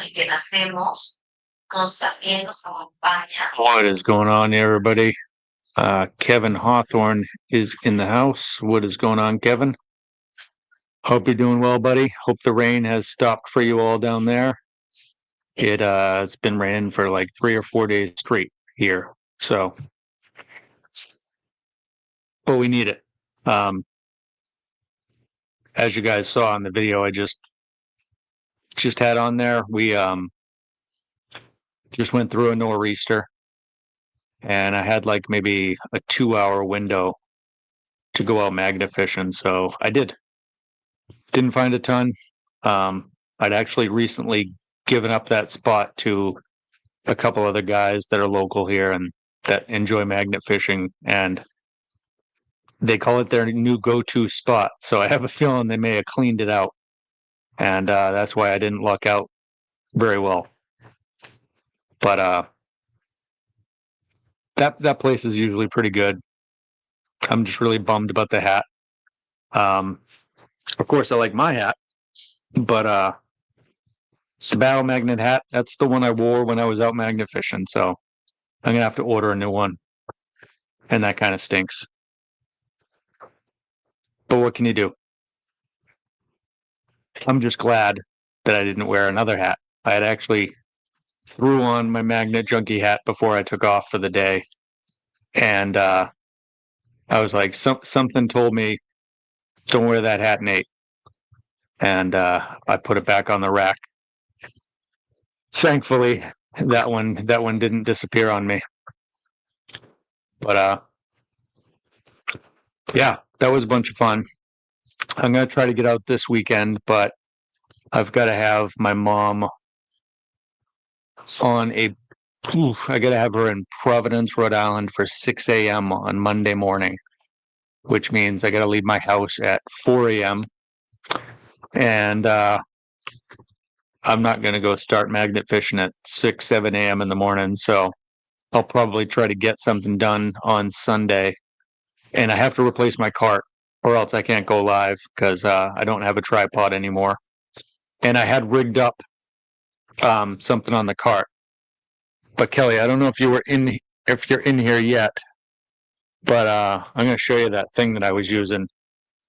y que nacemos sabiendo campaña. What is going on, everybody? Kevin Hawthorne is in the house. What is going on, Kevin? Hope you're doing well, buddy. Hope the rain has stopped for you all down there. It's been raining for like 3 or 4 days straight here. So, but we need it. As you guys saw in the video I just had on there, we just went through a nor'easter, and I had like maybe a 2-hour window to go out magnet fishing. So I didn't find a ton. I'd actually recently given up that spot to a couple other guys that are local here and that enjoy magnet fishing, and they call it their new go-to spot. So I have a feeling they may have cleaned it out, and that's why I didn't luck out very well. But that place is usually pretty good. I'm just really bummed about the hat. Of course, I like my hat, but the Battle Magnet hat, that's the one I wore when I was out magnet fishing. So I'm gonna have to order a new one, and that kind of stinks. But what can you do? I'm just glad that I didn't wear another hat. I had actually threw on my Magnet Junkie hat before I took off for the day, and I was like, something told me, don't wear that hat, Nate. And I put it back on the rack. Thankfully, that one didn't disappear on me. But yeah, that was a bunch of fun. I'm gonna try to get out this weekend, but I've got to have my mom on I got to have her in Providence, Rhode Island for 6 a.m. on Monday morning, which means I got to leave my house at 4 a.m. And I'm not going to go start magnet fishing at 6, 7 a.m. in the morning. So I'll probably try to get something done on Sunday. And I have to replace my cart, or else I can't go live because I don't have a tripod anymore. And I had rigged up something on the cart. But Kelly, I don't know if you're in here yet, but I'm going to show you that thing that I was using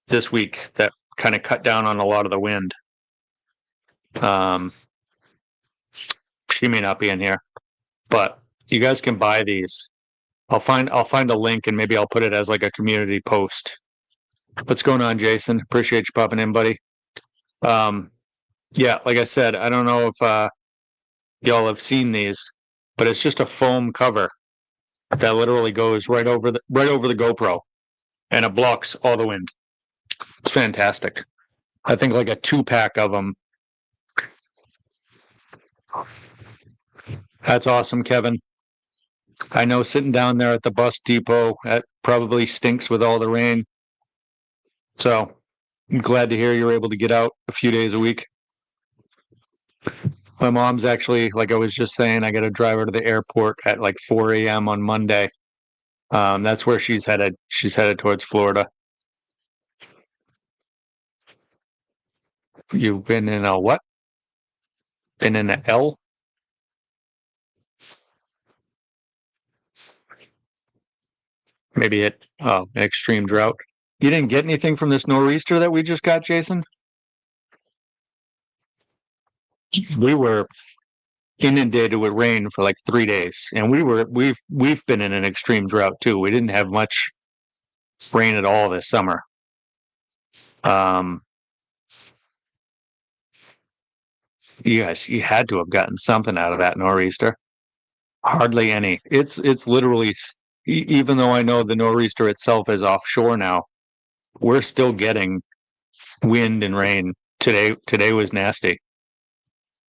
this week that kind of cut down on a lot of the wind. She may not be in here, but you guys can buy these. I'll find a link, and maybe I'll put it as like a community post. What's going on, Jason? Appreciate you popping in, buddy. Yeah, like I said, I don't know if y'all have seen these, but it's just a foam cover that literally goes right over the GoPro, and it blocks all the wind. It's fantastic. I think like a 2-pack of them. That's awesome, Kevin. I know sitting down there at the bus depot, that probably stinks with all the rain. So I'm glad to hear you're able to get out a few days a week. My mom's actually, like I was just saying, I got to drive her to the airport at like 4 a.m. on Monday. That's where she's headed. She's headed towards Florida. You've been in a what? Been in an L? Maybe an extreme drought. You didn't get anything from this nor'easter that we just got, Jason? We were inundated with rain for like 3 days, and we've been in an extreme drought too. We didn't have much rain at all this summer. You had to have gotten something out of that nor'easter. Hardly any. It's literally, even though I know the nor'easter itself is offshore now, we're still getting wind and rain. Today was nasty.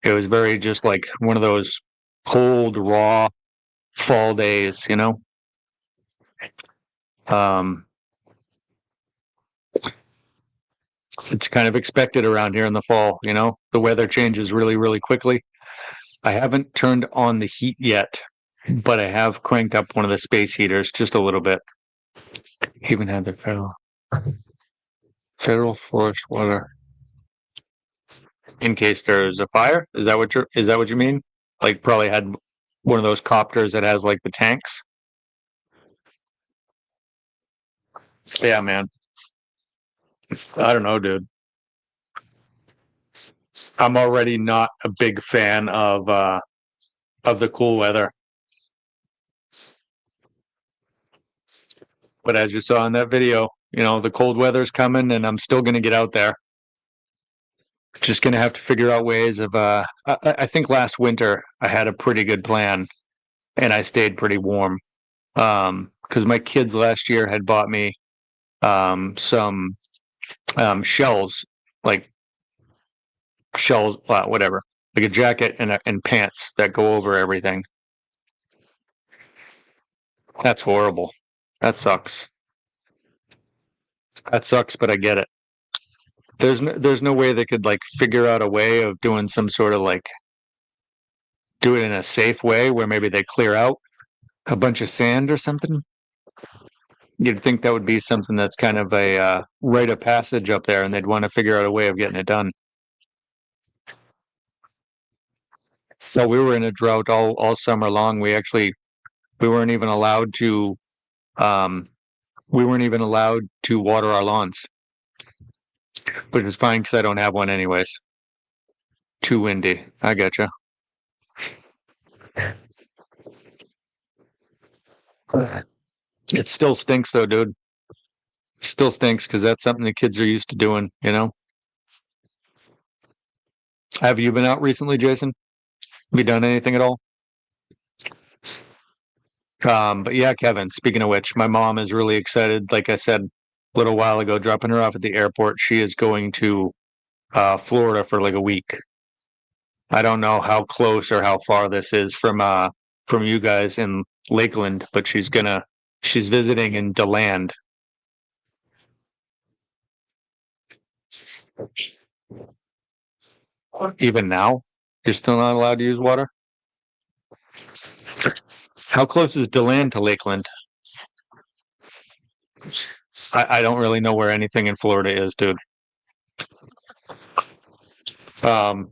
It was very just like one of those cold, raw fall days, you know? It's kind of expected around here in the fall, you know? The weather changes really, really quickly. I haven't turned on the heat yet, but I have cranked up one of the space heaters just a little bit. Even had the federal forest water. in case there's a fire. Is that what you mean? Like probably had one of those copters that has like the tanks. Yeah, man. I don't know, dude. I'm already not a big fan of the cool weather. But as you saw in that video, the cold weather's coming and I'm still gonna get out there. Just gonna have to figure out ways of I think last winter I had a pretty good plan and I stayed pretty warm. Because my kids last year had bought me some shells, like shells, whatever, like a jacket and pants that go over everything. That's horrible. That sucks. That sucks, but I get it. There's no way they could like figure out a way of doing some sort of like do it in a safe way where maybe they clear out a bunch of sand or something. You'd think that would be something that's kind of a rite of passage up there, and they'd want to figure out a way of getting it done. So we were in a drought all summer long. We weren't even allowed to um, we weren't even allowed to water our lawns, which is fine because I don't have one anyways. Too windy. I gotcha. It still stinks though, dude. Still stinks because that's something the kids are used to doing. Have you been out recently, Jason? Have you done anything at all? But yeah, Kevin, speaking of which, my mom is really excited. Like I said a little while ago, dropping her off at the airport, she is going to Florida for like a week. I don't know how close or how far this is from you guys in Lakeland, but she's visiting in DeLand. Even now, you're still not allowed to use water? How close is DeLand to Lakeland? I don't really know where anything in Florida is, dude. Um,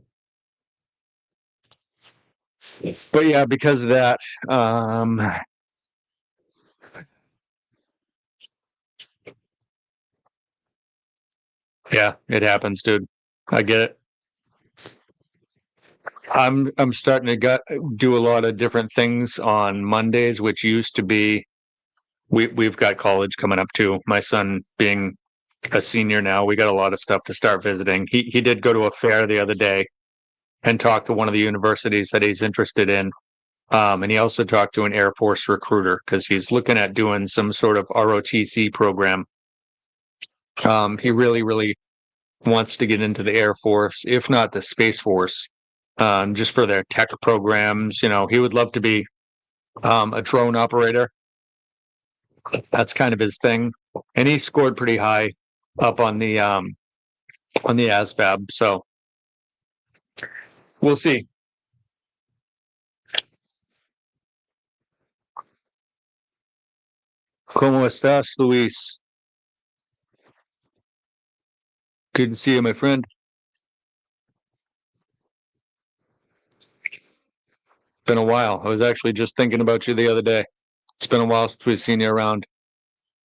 but yeah, because of that, um, yeah, it happens, dude. I get it. I'm starting to do a lot of different things on Mondays, which used to be we've got college coming up too. My son being a senior now, we got a lot of stuff to start visiting. He did go to a fair the other day and talk to one of the universities that he's interested in. And he also talked to an Air Force recruiter because he's looking at doing some sort of ROTC program. He really, really wants to get into the Air Force, if not the Space Force, just for their tech programs. He would love to be a drone operator. That's kind of his thing, and he scored pretty high up on the ASVAB. So we'll see. ¿Cómo estás, Luis? Good to see you, my friend. Been a while. I was actually just thinking about you the other day. It's been a while since we've seen you around.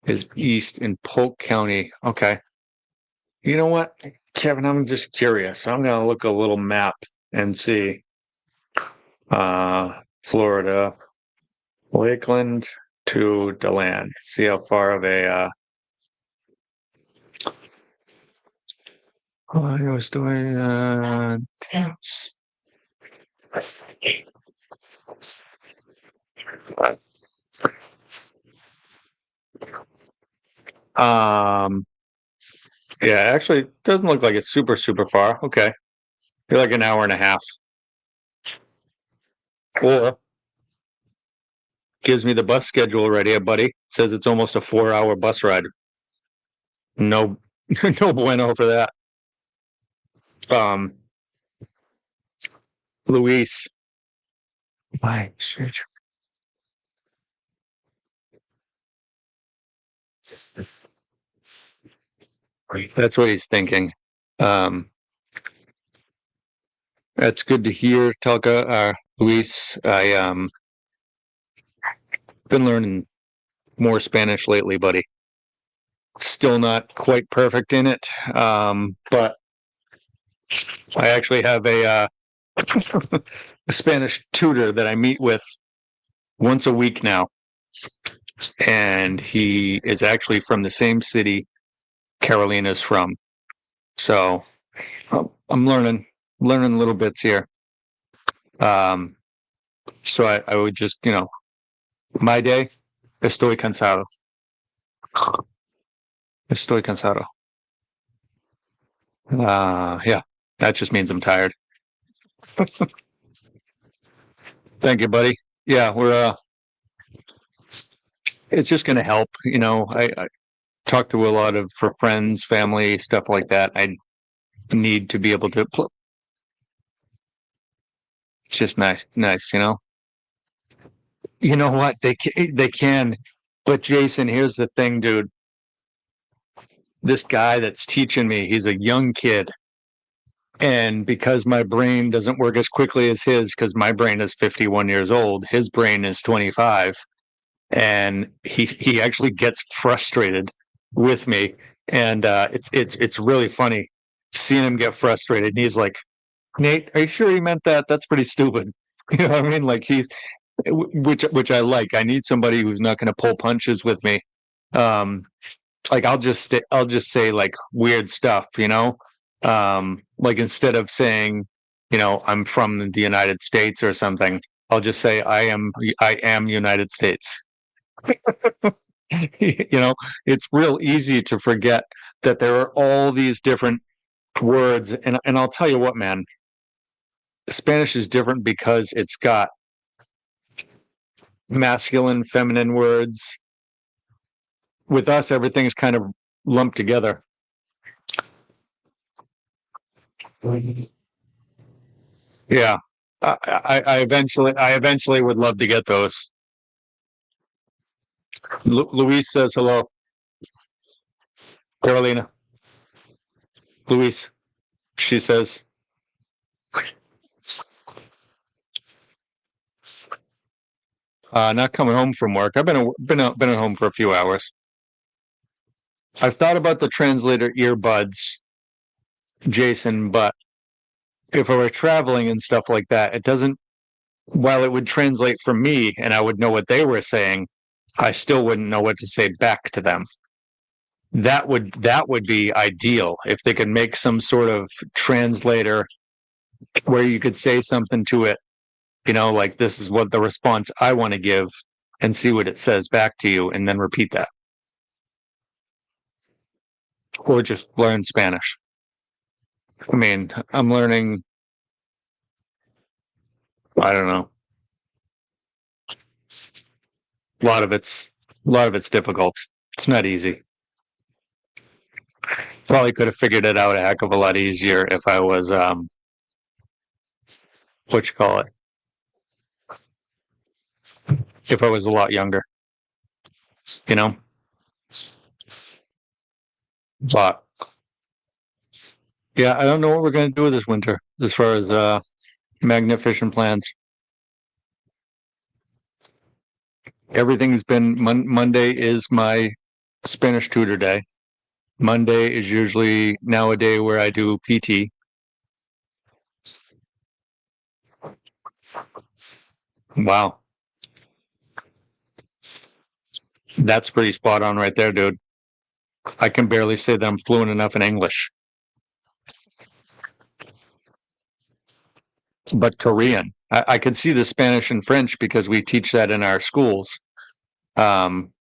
Is east in Polk County. Okay. You know what, Kevin? I'm just curious. I'm gonna look a little map and see. Florida, Lakeland to DeLand. See how far of a I was doing um yeah, actually it doesn't look like it's super far. Okay. You're like an hour and a half. Or gives me the bus schedule right here, buddy. It says it's almost a 4-hour bus ride. No no bueno for that. Um Luis. Why? That's what he's thinking. Um That's good to hear, Telka, Luis. I been learning more Spanish lately, buddy. Still not quite perfect in it, but I actually have a Spanish tutor that I meet with once a week now, and he is actually from the same city Carolina's from. So I'm learning little bits here. Um, so I would just, my day, estoy cansado. Estoy cansado. Yeah, that just means I'm tired. Thank you, buddy. Yeah, it's just going to help. I talk to a lot of for friends, family, stuff like that. I need to be able to. It's just nice. You know what? They can, but Jason, here's the thing, dude. This guy that's teaching me, he's a young kid, and because my brain doesn't work as quickly as his, because my brain is 51 years old, his brain is 25, and he actually gets frustrated with me, and it's really funny seeing him get frustrated. And he's like, "Nate, are you sure he meant that? That's pretty stupid." You know what I mean? Like which I like. I need somebody who's not going to pull punches with me. Um, like I'll just say like weird stuff, like instead of saying, I'm from the United States or something, I'll just say I am United States. It's real easy to forget that there are all these different words, and I'll tell you what, man, Spanish is different because it's got masculine, feminine words. With us, everything's kind of lumped together. Yeah. I eventually would love to get those. Luis says hello. Carolina. Luis. She says, not coming home from work. I've been at home for a few hours. I've thought about the translator earbuds, Jason, but if I were traveling and stuff like that, it doesn't. While it would translate for me and I would know what they were saying, I still wouldn't know what to say back to them. That would be ideal if they could make some sort of translator where you could say something to it, like this is what the response I want to give, and see what it says back to you and then repeat that. Or just learn Spanish. I mean, I'm learning, I don't know. A lot of it's difficult. It's not easy. Probably could have figured it out a heck of a lot easier if I was what you call it, if I was a lot younger, you know. But yeah, I don't know what we're going to do this winter as far as magnificent plans. Everything's been Monday is my Spanish tutor day. Monday is usually now a day where I do PT. Wow, that's pretty spot on right there, dude. I can barely say that I'm fluent enough in English, but Korean. I can see the Spanish and French because we teach that in our schools. Um,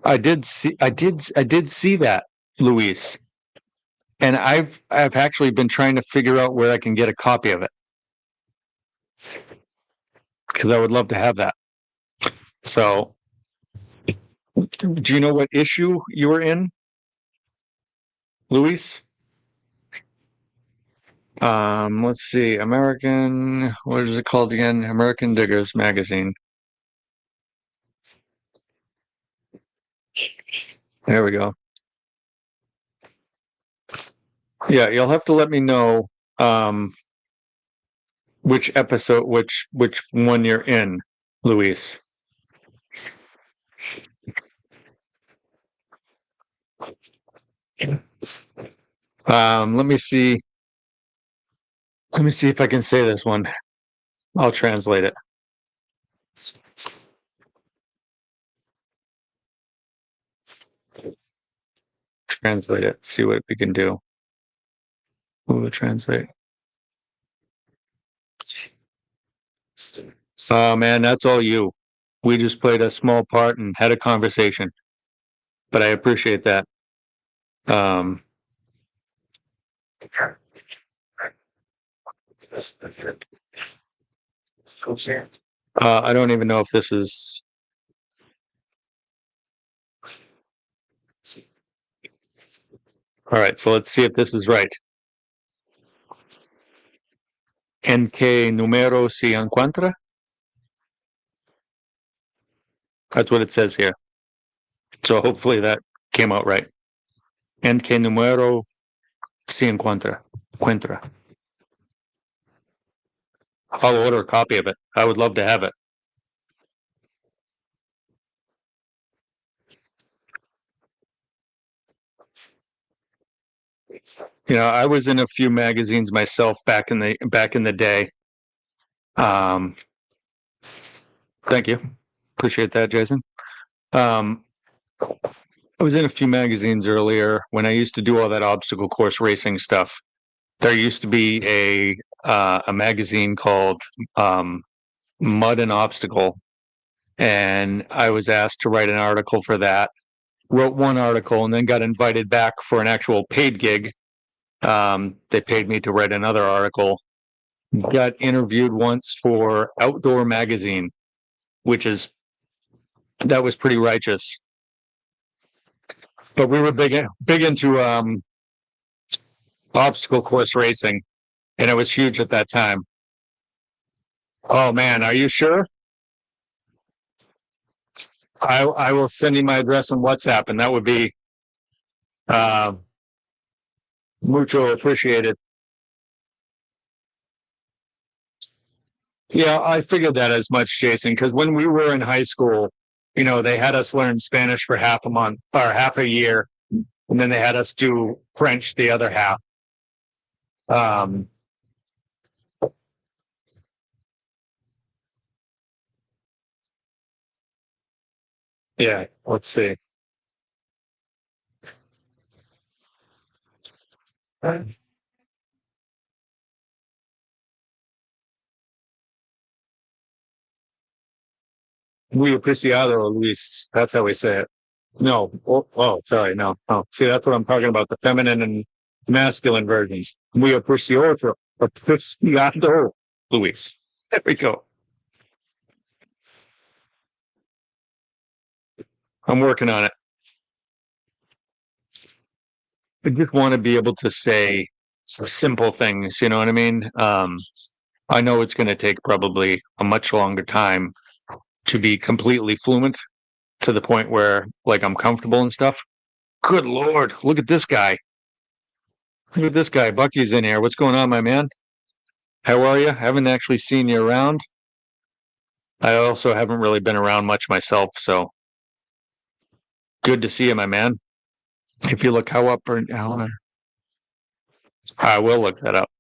I did see that, Luis, and I've actually been trying to figure out where I can get a copy of it because I would love to have that. So, do you know what issue you were in, Luis? Let's see. What is it called again? American Diggers magazine. There we go. Yeah, you'll have to let me know which episode, which one you're in, Luis. Let me see. Let me see if I can say this one. I'll translate it. Translate it. See what we can do. We'll translate. Oh man, that's all you. We just played a small part and had a conversation, but I appreciate that. Um, I don't even know if this is. All right, so let's see if this is right. ¿En qué número se encuentra? That's what it says here. So hopefully that came out right. ¿En qué número se encuentra? I'll order a copy of it. I would love to have it. You know, I was in a few magazines myself back in the day. Thank you. Appreciate that, Jason. I was in a few magazines earlier when I used to do all that obstacle course racing stuff. There used to be a magazine called Mud and Obstacle, and I was asked to write an article for that. Wrote one article and then got invited back for an actual paid gig. They paid me to write another article. Got interviewed once for Outdoor Magazine, that was pretty righteous. But we were big into obstacle course racing, and it was huge at that time. Oh man, are you sure? I will send you my address on WhatsApp, and that would be uh, mucho appreciated. Yeah, I figured that as much, Jason, because when we were in high school, you know, they had us learn Spanish for half a month or half a year, and then they had us do French the other half. Um, yeah, let's see. Muy apreciado, Luis. That's how we say it. No. Oh, sorry. No. Oh, see, that's what I'm talking about. The feminine and masculine versions. Muy apreciado, apreciado, Luis. There we go. I'm working on it. I just want to be able to say simple things. You know what I mean? I know it's going to take probably a much longer time to be completely fluent to the point where like I'm comfortable and stuff. Good Lord, look at this guy. Look at this guy. Bucky's in here. What's going on, my man? How are you? Haven't actually seen you around. I also haven't really been around much myself, so good to see you, my man. If you look how up or down, I will look that up.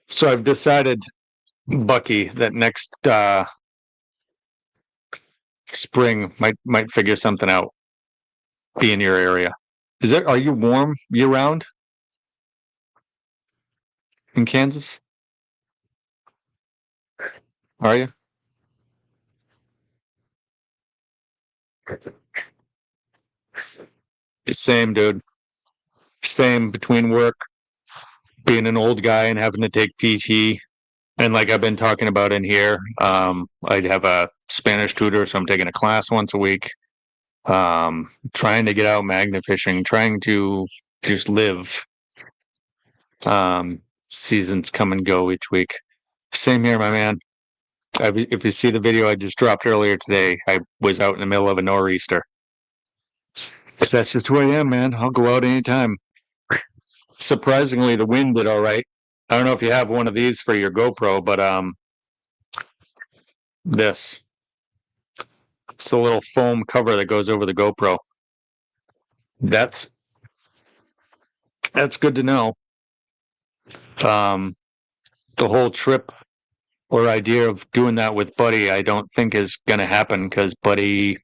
So I've decided, Bucky, that next spring might figure something out. Be in your area. Are you warm year round in Kansas? Are you? Same, dude. Same between work, being an old guy and having to take PT. And like I've been talking about in here, I'd have a Spanish tutor, so I'm taking a class once a week. Trying to get out magnet fishing, trying to just live. Seasons come and go each week. Same here, my man. If you see the video I just dropped earlier today, I was out in the middle of a nor'easter. 'Cause that's just who I am, man. I'll go out anytime. Surprisingly, the wind did all right. I don't know if you have one of these for your GoPro, but this. It's a little foam cover that goes over the GoPro. That's good to know. The whole trip or idea of doing that with Buddy, I don't think is going to happen because Buddy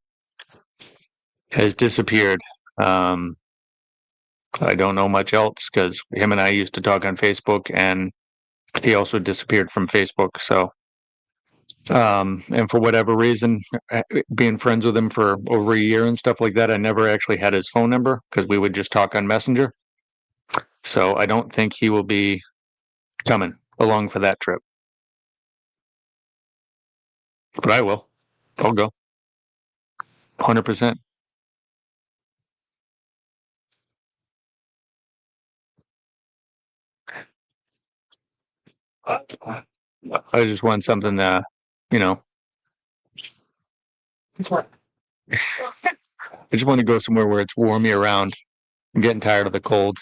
has disappeared. I don't know much else because him and I used to talk on Facebook, and he also disappeared from Facebook. So, and for whatever reason, being friends with him for over a year and stuff like that, I never actually had his phone number because we would just talk on Messenger. So I don't think he will be coming along for that trip. But I will. I'll go. 100%. I just want something you know, I just want to go somewhere where it's warm year round. I'm getting tired of the cold.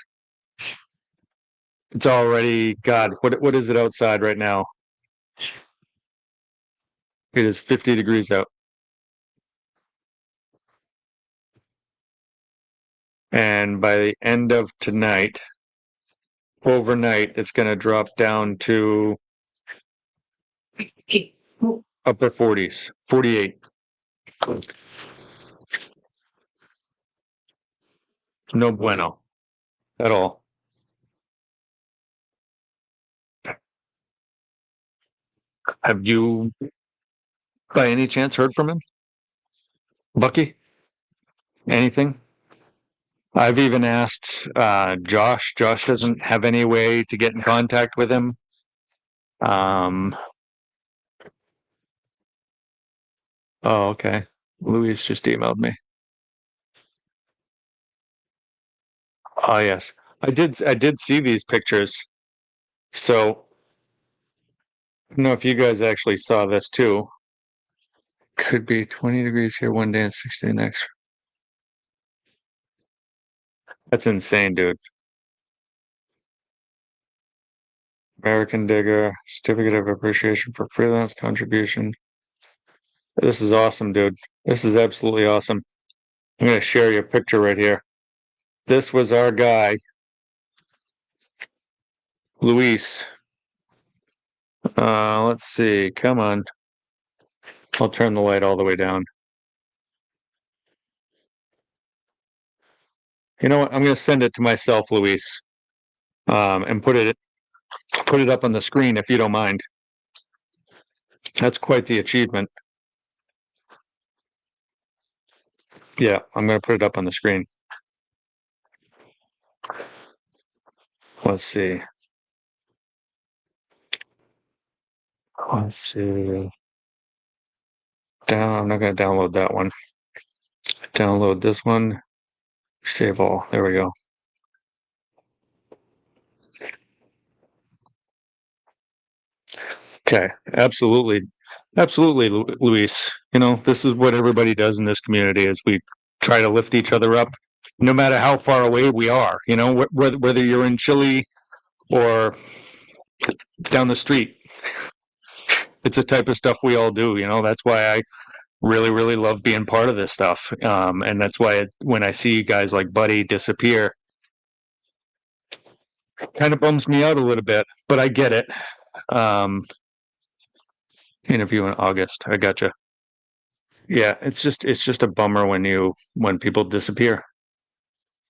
It's already, God, what is it outside right now? It is 50 degrees out. And by the end of tonight, overnight, it's going to drop down to upper 40s, 48. No bueno at all. Have you, by any chance, heard from him? Bucky? Anything? I've even asked Josh. Josh doesn't have any way to get in contact with him. Oh, okay. Louise just emailed me. Oh, yes. I did see these pictures. So, I don't know if you guys actually saw this too. Could be 20 degrees here one day and 60 the next. That's insane, dude. American Digger, certificate of appreciation for freelance contribution. This is awesome, dude. This is absolutely awesome. I'm going to share your picture right here. This was our guy, Luis. Let's see. Come on. I'll turn the light all the way down. You know what? I'm going to send it to myself, Luis, and put it up on the screen if you don't mind. That's quite the achievement. Yeah, I'm going to put it up on the screen. Let's see. Let's see. I'm not going to download that one. Download this one. Save all. There we go. Okay, absolutely. Absolutely, Luis. You know, this is what everybody does in this community is we try to lift each other up no matter how far away we are, you know, whether you're in Chile or down the street. It's the type of stuff we all do, you know. That's why I really, really love being part of this stuff. And that's why when I see guys like Buddy disappear, kind of bums me out a little bit, but I get it. Interview in August. I gotcha. Yeah, it's just a bummer when people disappear.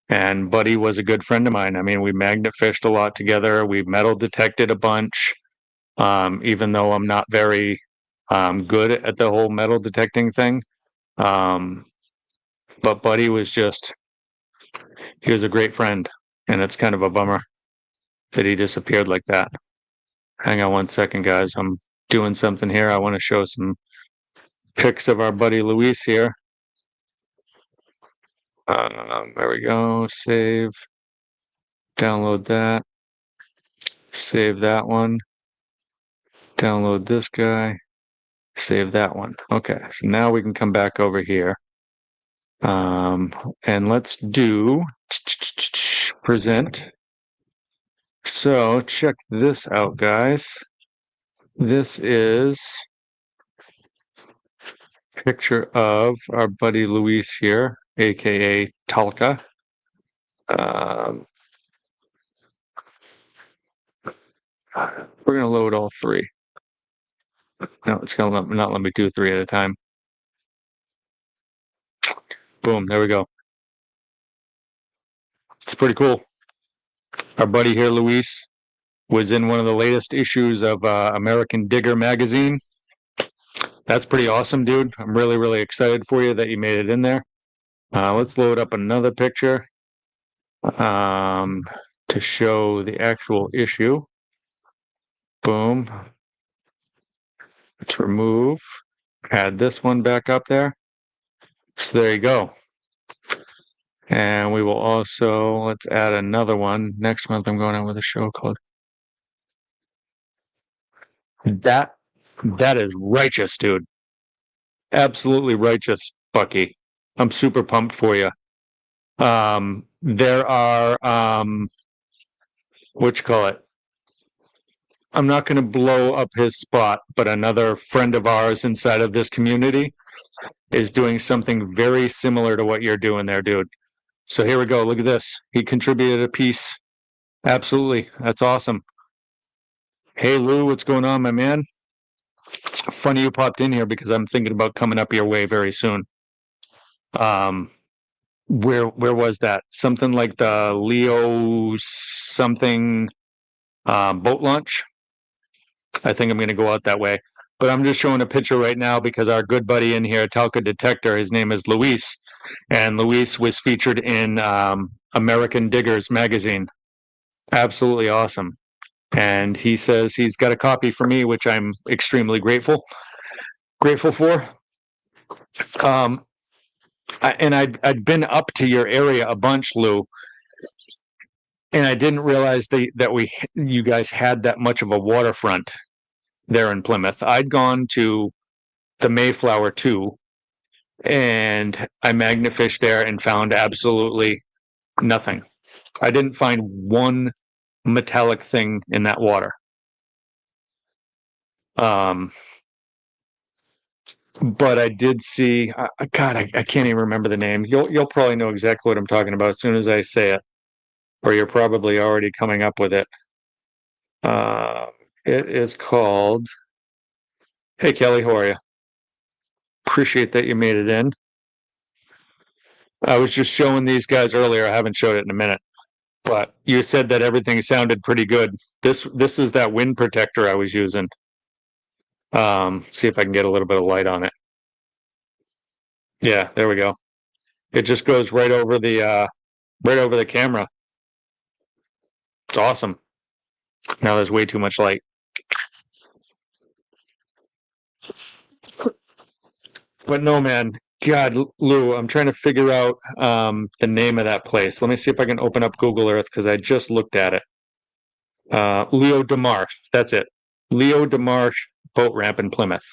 And Buddy was a good friend of mine. I mean, we magnet fished a lot together. We metal detected a bunch. Even though I'm not very good at the whole metal detecting thing. Um, but Buddy he was a great friend, and it's kind of a bummer that he disappeared like that. Hang on one second, guys. I'm doing something here. I want to show some pics of our buddy Luis here. There we go. Save. Download that. Save that one. Download this guy. Save that one. Okay, so now we can come back over here. And let's do present. So check this out, guys. This is a picture of our buddy Luis here, aka Talca. We're gonna load all three. No, it's gonna not let me do three at a time. Boom, there we go. It's pretty cool. Our buddy here, Luis, was in one of the latest issues of American Digger magazine. That's pretty awesome, dude. I'm really, really excited for you that you made it in there. Let's load up another picture to show the actual issue. Boom. Let's remove, add this one back up there. So there you go. And we will also, let's add another one. Next month, I'm going out with a show called That is righteous, dude. Absolutely righteous, Bucky. I'm super pumped for you. There are what you call it? I'm not going to blow up his spot, but another friend of ours inside of this community is doing something very similar to what you're doing there, dude. So here we go. Look at this. He contributed a piece. Absolutely. That's awesome. Hey, Lou, what's going on, my man? Funny you popped in here because I'm thinking about coming up your way very soon. Where was that? Something like the Leo something boat launch. I think I'm going to go out that way. But I'm just showing a picture right now because our good buddy in here, Talca Detector, his name is Luis, and Luis was featured in American Diggers magazine. Absolutely awesome. And he says he's got a copy for me, which I'm extremely grateful for. I'd been up to your area a bunch, Lou, and I didn't realize that you guys had that much of a waterfront there in Plymouth. I'd gone to the Mayflower too, and I magnafished there and found absolutely nothing. I didn't find one metallic thing in that water. But I did see. God, I can't even remember the name. You'll probably know exactly what I'm talking about as soon as I say it, or you're probably already coming up with it. It is called. Hey Kelly, how are you? Appreciate that you made it in. I was just showing these guys earlier. I haven't showed it in a minute, but you said that everything sounded pretty good. This is that wind protector I was using. See if I can get a little bit of light on it. Yeah, there we go. It just goes right over the camera. It's awesome. Now there's way too much light. But no, man. God, Lou, I'm trying to figure out the name of that place. Let me see if I can open up Google Earth because I just looked at it. Leo DeMarche. That's it. Leo DeMarche boat ramp in Plymouth.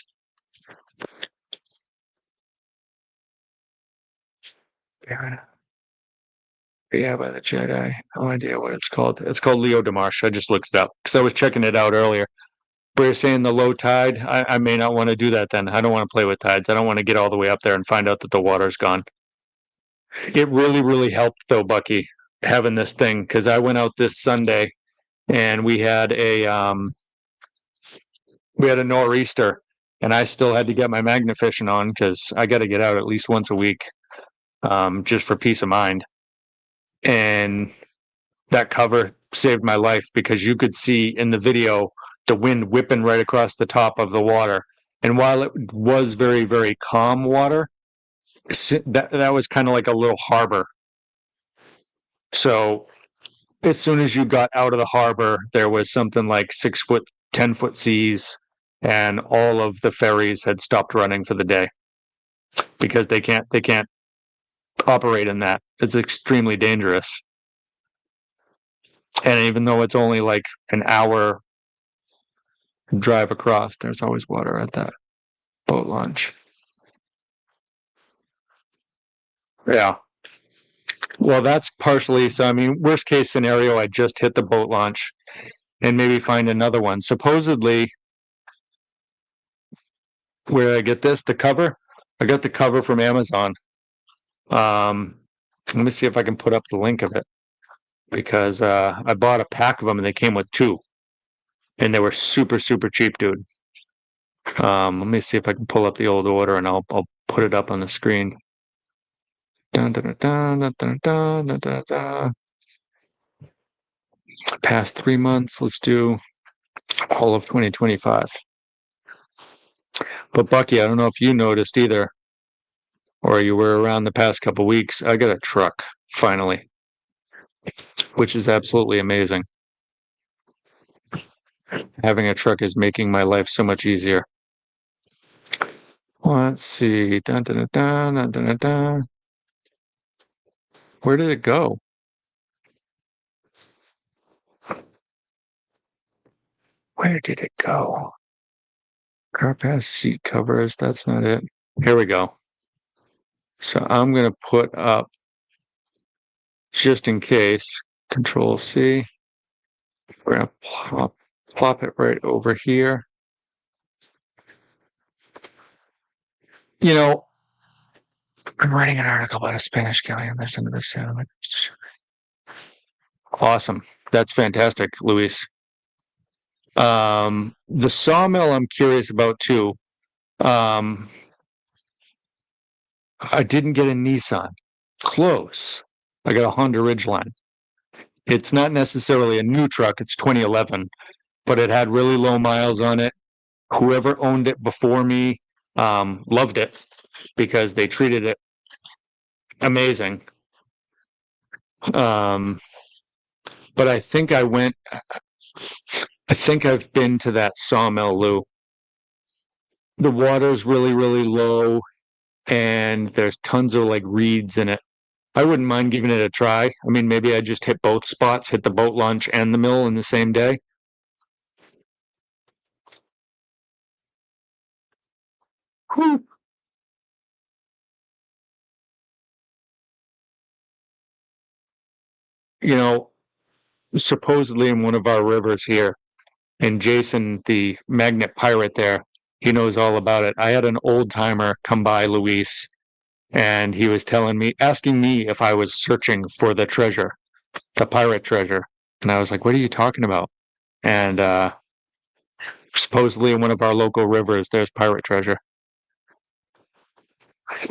Yeah, by the Jedi. No idea what it's called. It's called Leo DeMarche. I just looked it up because I was checking it out earlier. But you're saying the low tide. I may not want to do that then. I don't want to play with tides. I don't want to get all the way up there and find out that the water's gone. It really, really helped though, Bucky, having this thing because I went out this Sunday and we had a nor'easter, and I still had to get my magnafishing on because I got to get out at least once a week, just for peace of mind. And that cover saved my life because you could see in the video the wind whipping right across the top of the water. And while it was very, very calm water, that was kind of like a little harbor. So as soon as you got out of the harbor, there was something like 6 foot, 10 foot seas, and all of the ferries had stopped running for the day because they can't operate in that. It's extremely dangerous. And even though it's only like an hour drive across, there's always water at that boat launch. Yeah. Well, that's partially. So, I mean, worst case scenario, I just hit the boat launch and maybe find another one. Supposedly, where I get this, the cover, I got the cover from Amazon. Um, Let me see if I can put up the link of it because I bought a pack of them and they came with two and they were super, super cheap, dude. Let me see if I can pull up the old order and I'll put it up on the screen. Dun, dun, dun, dun, dun, dun, dun, dun, dun. Past 3 months, let's do all of 2025. But Bucky, I don't know if you noticed either, or you were around the past couple weeks. I got a truck finally, which is absolutely amazing. Having a truck is making my life so much easier. Let's see. Dun, dun, dun, dun, dun, dun, dun. Where did it go? Where did it go? Car pass seat covers. That's not it. Here we go. So I'm going to put up, just in case, Control C. We're going to plop it right over here. You know, I'm writing an article about a Spanish galleon. There's some of this. Awesome. That's fantastic, Luis. The sawmill I'm curious about too. Um, I didn't get a Nissan. Close. I got a Honda Ridgeline. It's not necessarily a new truck. It's 2011, but it had really low miles on it. Whoever owned it before me loved it because they treated it amazing. Um, but I think I've been to that sawmill, Lou. The water's really, really low and there's tons of like reeds in it. I wouldn't mind giving it a try. I mean, maybe I just hit both spots, hit the boat launch and the mill in the same day. Whew. You know, supposedly in one of our rivers here, and Jason, the magnet pirate there, he knows all about it. I had an old timer come by, Luis, and he was asking me if I was searching for the treasure, the pirate treasure. And I was like, what are you talking about? And supposedly in one of our local rivers, there's pirate treasure.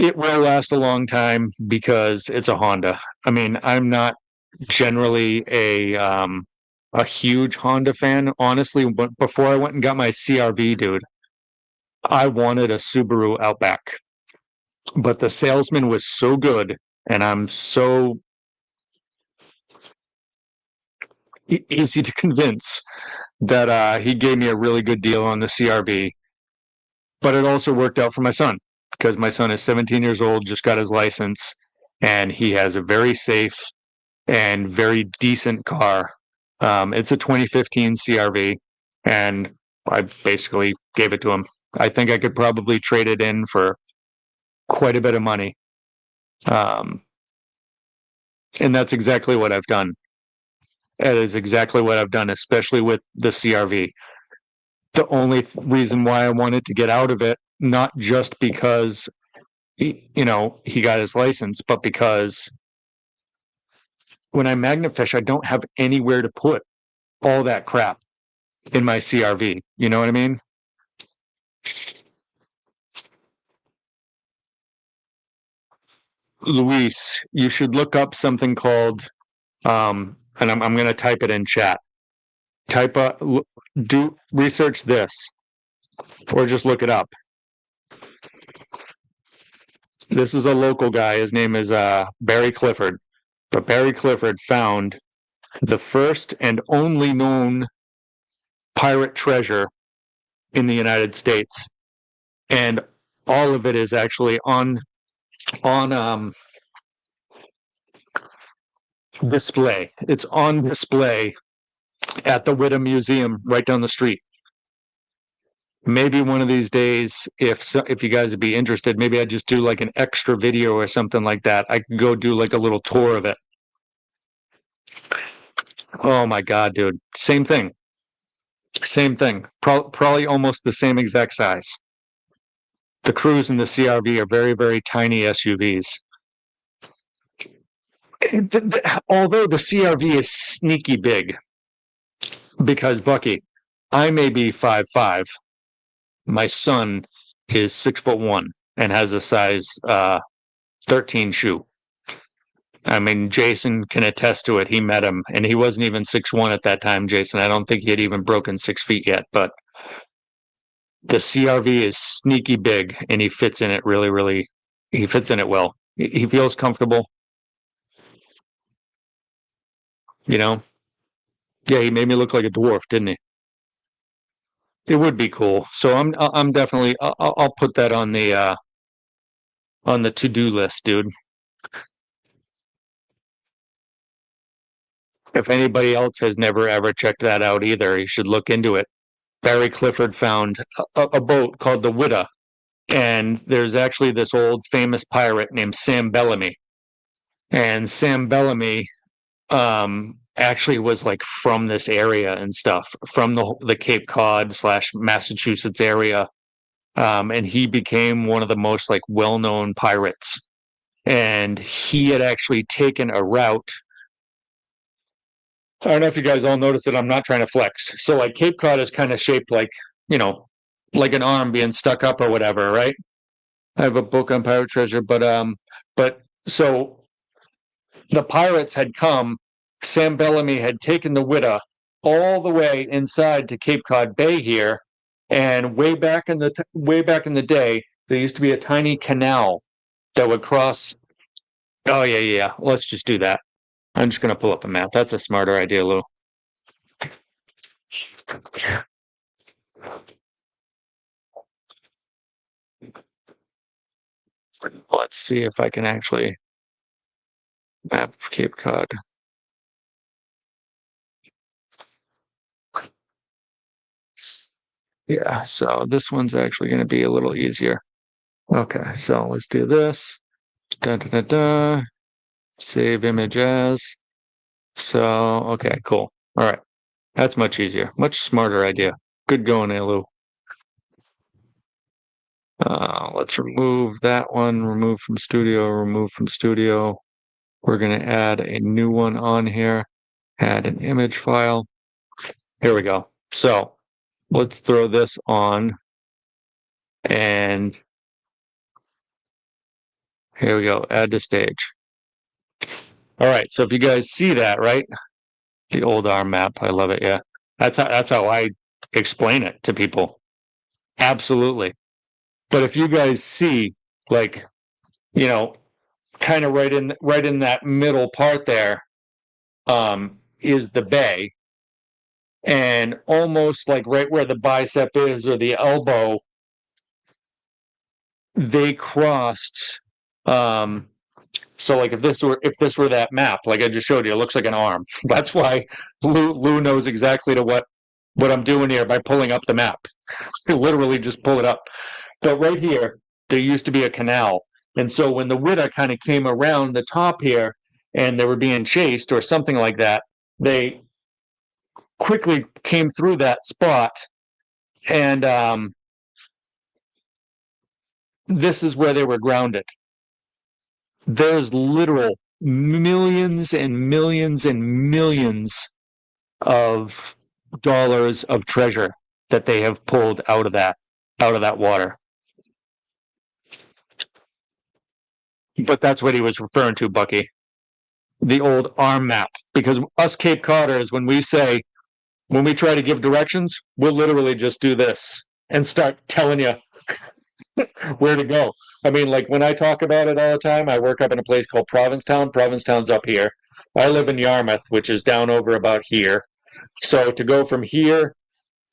It will last a long time because it's a Honda. I mean, I'm not generally a huge Honda fan, honestly. But before I went and got my CRV, dude, I wanted a Subaru Outback, but the salesman was so good, and I'm so easy to convince that he gave me a really good deal on the CRV. But it also worked out for my son because my son is 17 years old, just got his license, and he has a very safe and very decent car. It's a 2015 CRV, and I basically gave it to him. I think I could probably trade it in for quite a bit of money. Um, and that's exactly what I've done. That is exactly what I've done, especially with the CRV. The only reason why I wanted to get out of it, not just because he got his license, but because when I magnet fish, I don't have anywhere to put all that crap in my CRV. You know what I mean? Luis, you should look up something called, and I'm going to type it in chat. Do research this, or just look it up. This is a local guy. His name is Barry Clifford. But Barry Clifford found the first and only known pirate treasure in the United States, and all of it is actually on display. It's on display at the Whittam Museum right down the street. maybe one of these days, if you guys would be interested, maybe I'd just do like an extra video or something like that. I could go do like a little tour of it. Oh my God, dude. Same thing. Same thing. Probably almost the same exact size. The Cruise and the CRV are very, very tiny SUVs. Although the CRV is sneaky big, because Bucky, I may be 5'5". My son is 6'1" and has a size 13 shoe. I mean, Jason can attest to it. He met him, and he wasn't even 6'1" at that time, Jason. I don't think he had even broken 6 feet yet, but the CRV is sneaky big, and he fits in it really, really. He fits in it well. He feels comfortable, you know. Yeah, he made me look like a dwarf, didn't he? It would be cool. So I'm definitely I'll put that on the to-do list, dude. If anybody else has never ever checked that out either, you should look into it. Barry Clifford found a boat called the Witta, and there's actually this old famous pirate named Sam Bellamy, and Sam Bellamy actually was like from this area and stuff, from the Cape Cod / Massachusetts area, and he became one of the most like well-known pirates. And he had actually taken a route. I don't know if you guys all noticed that I'm not trying to flex. So like Cape Cod is kind of shaped like, you know, like an arm being stuck up or whatever, right? I have a book on pirate treasure, but so the pirates had come. Sam Bellamy had taken the Witta all the way inside to Cape Cod Bay here, and way back in the day, there used to be a tiny canal that would cross. Oh yeah, yeah, yeah. Let's just do that. I'm just gonna pull up a map. That's a smarter idea, Lou. Let's see if I can actually map Cape Cod. Yeah, so this one's actually going to be a little easier. Okay, so let's do this. Da, da, da, da. Save image as. So, okay, cool. All right. That's much easier. Much smarter idea. Good going, Elu. Let's remove that one. Remove from studio. Remove from studio. We're going to add a new one on here. Add an image file. Here we go. So let's throw this on. And here we go. Add to stage. All right. So if you guys see that, right? The old arm map. I love it. Yeah. That's how I explain it to people. Absolutely. But if you guys see, like, you know, kind of right in that middle part there, is the bay, and almost like right where the bicep is or the elbow, they crossed. So like if this were that map, like I just showed you, it looks like an arm. That's why Lou knows exactly to what I'm doing here by pulling up the map. Literally just pull it up. But right here, there used to be a canal. And so when the Witta kind of came around the top here and they were being chased or something like that, they quickly came through that spot. And this is where they were grounded. There's literal millions and millions and millions of dollars of treasure that they have pulled out of that water. But that's what he was referring to, Bucky. The old arm map. Because us Cape Codders, when we try to give directions, we'll literally just do this and start telling you where to go. I mean, like when I talk about it all the time, I work up in a place called Provincetown. Provincetown's up here. I live in Yarmouth, which is down over about here. So to go from here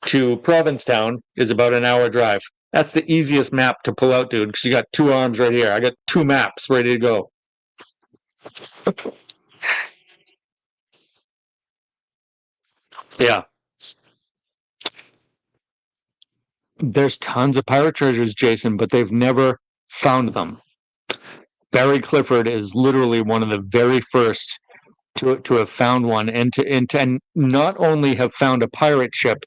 to Provincetown is about an hour drive. That's the easiest map to pull out, dude, because you got two arms right here. I got two maps ready to go. Yeah. there's tons of pirate treasures, Jason, but they've never found them. Barry Clifford is literally one of the very first to have found one, and not only have found a pirate ship,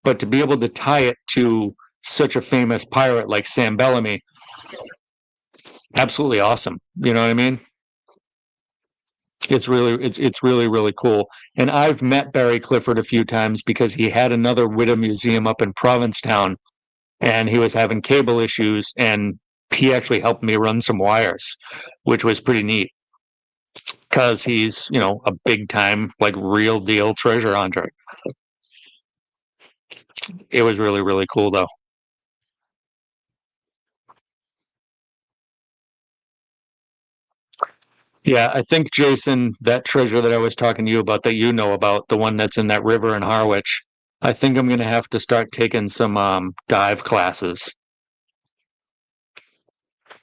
but to be able to tie it to such a famous pirate like Sam Bellamy. Absolutely awesome. You know what I mean? It's really really cool. And I've met Barry Clifford a few times because he had another Witta museum up in Provincetown, and he was having cable issues, and he actually helped me run some wires, which was pretty neat because he's, you know, a big time, like real deal treasure hunter. It was really, really cool though. Yeah, I think Jason, that treasure that I was talking to you about that you know about, the one that's in that river in Harwich, I think I'm gonna have to start taking some dive classes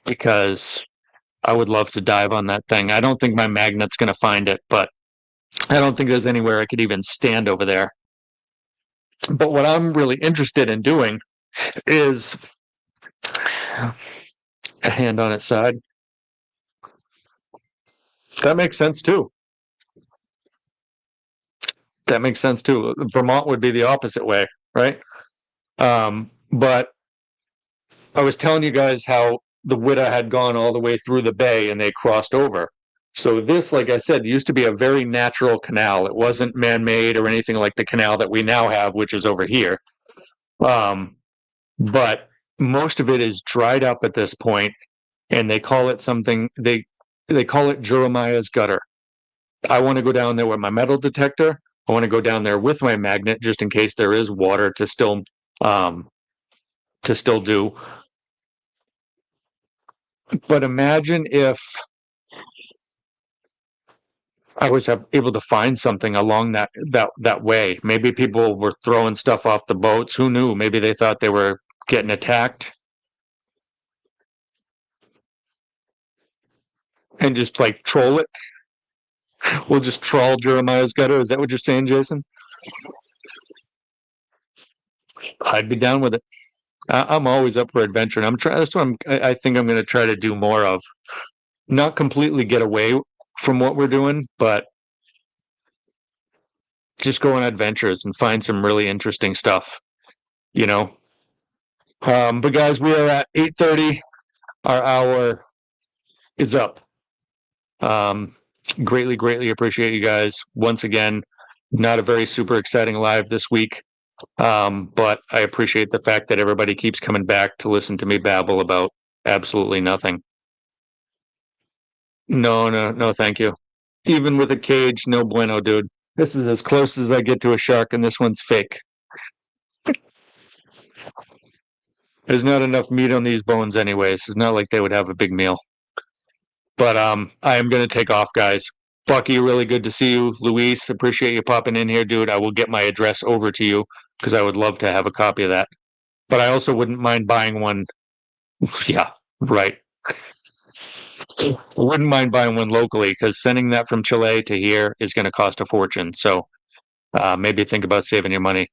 because I would love to dive on that thing. I don't think my magnet's gonna find it, but I don't think there's anywhere I could even stand over there. But what I'm really interested in doing is a hand on its side. That makes sense too. That makes sense too. Vermont would be the opposite way, right? But I was telling you guys how the Witta had gone all the way through the bay and they crossed over. So this, like I said, used to be a very natural canal. It wasn't man-made or anything like the canal that we now have, which is over here. Um, but most of it is dried up at this point, and they call it something they call it Jeremiah's gutter. I want to go down there with my metal detector. I want to go down there with my magnet just in case there is water um, to still do. But imagine if I was able to find something along that way. Maybe people were throwing stuff off the boats. Who knew? Maybe they thought they were getting attacked and just like troll it. We'll just troll Jeremiah's gutter. Is that what you're saying, Jason? I'd be down with it. I'm always up for adventure, and I'm trying. That's what I think I'm going to try to do more of. Not completely get away from what we're doing, but just go on adventures and find some really interesting stuff. You know. But guys, we are at 8:30. Our hour is up. Um, greatly appreciate you guys once again. Not a very super exciting live this week, but I appreciate the fact that everybody keeps coming back to listen to me babble about absolutely nothing. No, thank you. Even with a cage, no bueno, dude. This is as close as I get to a shark, and this one's fake. There's not enough meat on these bones, anyways. It's not like they would have a big meal. But I am gonna take off, guys. Bucky, really good to see you. Luis, appreciate you popping in here, dude. I will get my address over to you because I would love to have a copy of that. But I also wouldn't mind buying one. Yeah, right. Wouldn't mind buying one locally because sending that from Chile to here is going to cost a fortune. So maybe think about saving your money.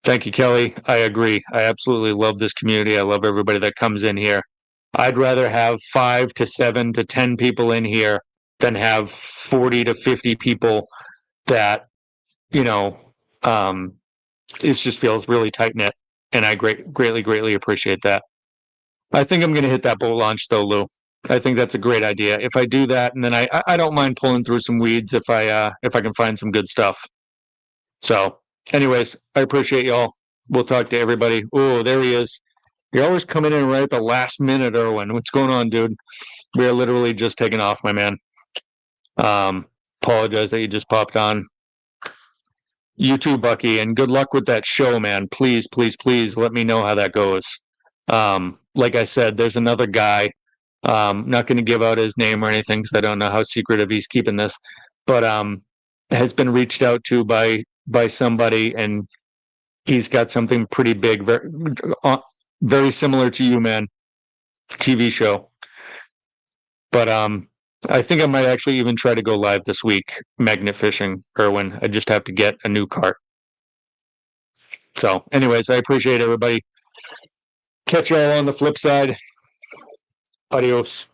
Thank you, Kelly. I agree. I absolutely love this community. I love everybody that comes in here. I'd rather have 5 to 7 to 10 people in here than have 40 to 50 people that, you know, um, it just feels really tight knit. And I greatly appreciate that. I think I'm going to hit that boat launch though, Lou. I think that's a great idea. If I do that, and then I don't mind pulling through some weeds if I can find some good stuff. So, anyways, I appreciate y'all. We'll talk to everybody. Oh, there he is. You're always coming in right at the last minute, Erwin. What's going on, dude? We are literally just taking off, my man. Um, apologize that you just popped on. You too, Bucky, and good luck with that show, man. Please let me know how that goes. Like I said, there's another guy. Not going to give out his name or anything because I don't know how secretive he's keeping this, but has been reached out to by somebody, and he's got something pretty big, very similar to you, man. TV show, but I think I might actually even try to go live this week, magnet fishing, Erwin. I just have to get a new cart. So, anyways, I appreciate everybody. Catch y'all on the flip side. Adios.